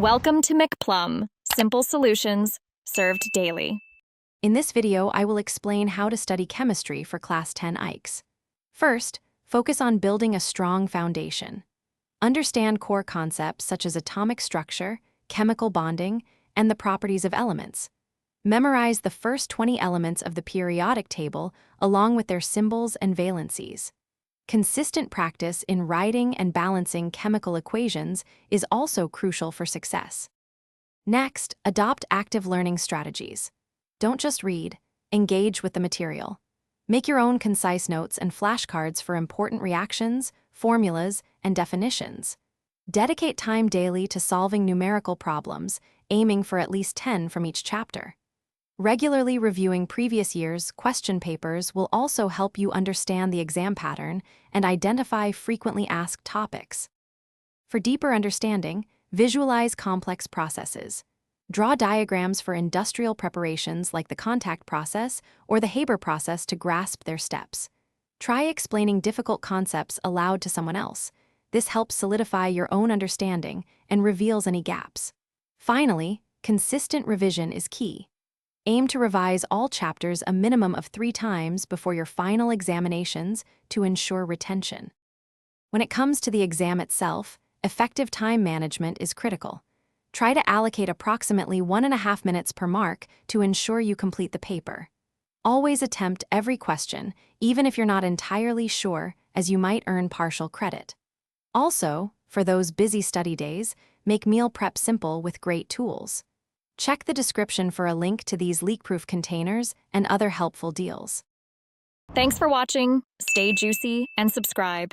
Welcome to McPlum, simple solutions served daily. In this video, I will explain how to study chemistry for Class 10 ICSE. First, focus on building a strong foundation. Understand core concepts such as atomic structure, chemical bonding, and the properties of elements. Memorize the first 20 elements of the periodic table along with their symbols and valencies. Consistent practice in writing and balancing chemical equations is also crucial for success. Next, adopt active learning strategies. Don't just read, engage with the material. Make your own concise notes and flashcards for important reactions, formulas, and definitions. Dedicate time daily to solving numerical problems, aiming for at least 10 from each chapter. Regularly reviewing previous year's question papers will also help you understand the exam pattern and identify frequently asked topics. For deeper understanding, visualize complex processes. Draw diagrams for industrial preparations like the contact process or the Haber process to grasp their steps. Try explaining difficult concepts aloud to someone else. This helps solidify your own understanding and reveals any gaps. Finally, consistent revision is key. Aim to revise all chapters a minimum of 3 times before your final examinations to ensure retention. When it comes to the exam itself, effective time management is critical. Try to allocate approximately 1.5 minutes per mark to ensure you complete the paper. Always attempt every question, even if you're not entirely sure, as you might earn partial credit. Also, for those busy study days, make meal prep simple with great tools. Check the description for a link to these leak-proof containers and other helpful deals. Thanks for watching. Stay juicy and subscribe.